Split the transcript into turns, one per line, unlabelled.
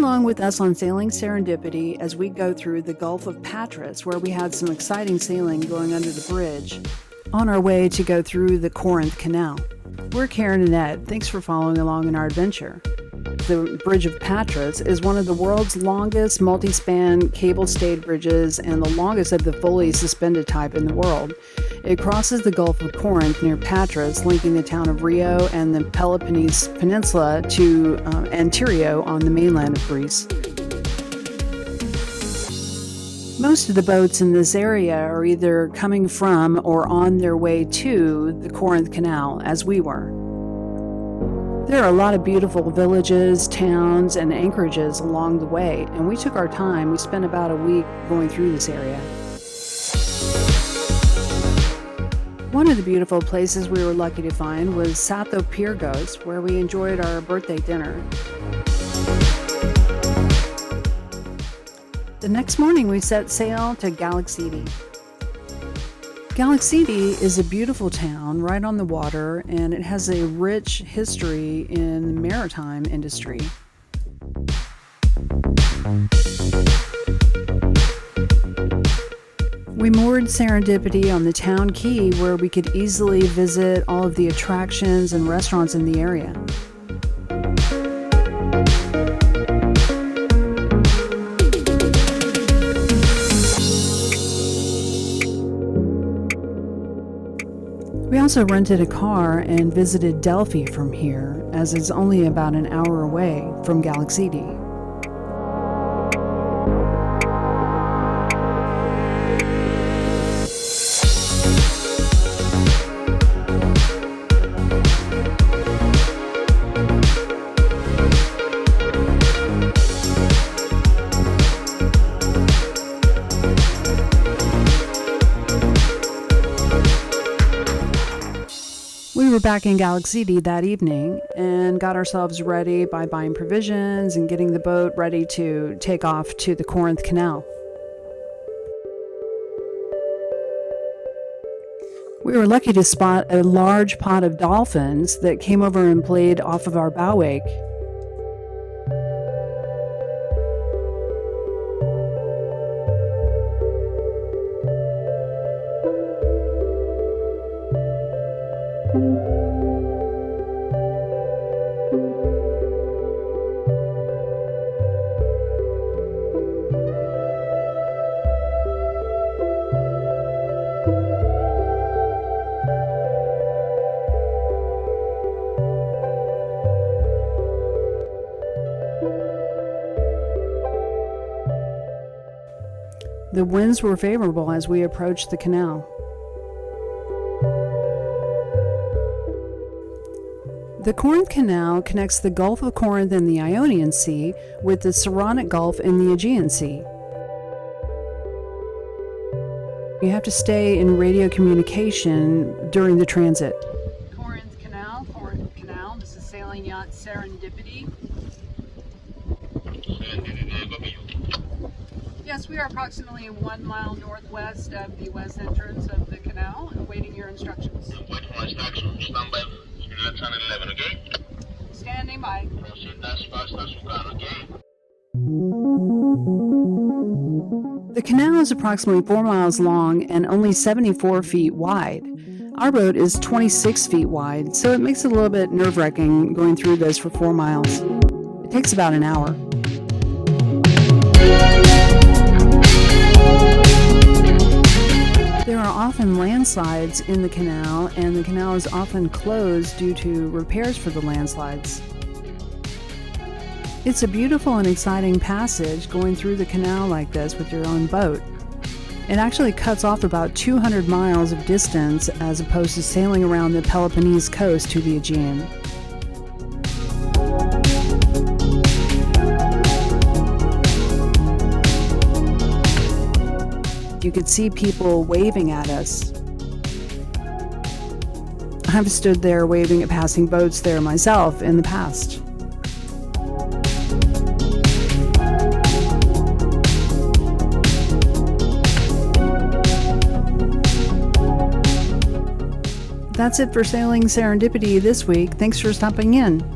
along with us on Sailing Serendipity as we go through the Gulf of Patras, where we had some exciting sailing going under the bridge on our way to go through the Corinth Canal. We're Karen and Ed. Thanks for following along in our adventure. The Bridge of Patras is one of the world's longest multi-span cable-stayed bridges and the longest of the fully suspended type in the world. It crosses the Gulf of Corinth near Patras, linking the town of Rio and the Peloponnese Peninsula to Antirio on the mainland of Greece. Most of the boats in this area are either coming from or on their way to the Corinth Canal, as we were. There are a lot of beautiful villages, towns, and anchorages along the way, and we took our time. We spent about a week going through this area. One of the beautiful places we were lucky to find was Psathopyrgos, where we enjoyed our birthday dinner. The next morning we set sail to Galaxhidi. Galaxhidi is a beautiful town right on the water, and it has a rich history in the maritime industry. We moored Serendipity on the town quay where we could easily visit all of the attractions and restaurants in the area. We also rented a car and visited Delphi from here, as it's only about an hour away from Galaxhidi. We were back in Galaxhidi that evening and got ourselves ready by buying provisions and getting the boat ready to take off to the Corinth Canal. We were lucky to spot a large pod of dolphins that came over and played off of our bow wake. The winds were favorable as we approached the canal. The Corinth Canal connects the Gulf of Corinth in the Ionian Sea with the Saronic Gulf in the Aegean Sea. You have to stay in radio communication during the transit. Corinth Canal. This is sailing yacht Serendipity. Yes, we are approximately 1 mile northwest of the west entrance of the canal, awaiting your instructions.
Waiting for instructions. Stand by. Let's 11, okay?
Standing by.
Proceed as fast as you can, okay?
The canal is approximately 4 miles long and only 74 feet wide. Our boat is 26 feet wide, so it makes it a little bit nerve-wracking going through this for 4 miles. It takes about an hour. There are often landslides in the canal, and the canal is often closed due to repairs for the landslides. It's a beautiful and exciting passage going through the canal like this with your own boat. It actually cuts off about 200 miles of distance as opposed to sailing around the Peloponnese coast to the Aegean. You could see people waving at us. I've stood there waving at passing boats there myself in the past. That's it for Sailing Serendipity this week. Thanks for stopping in.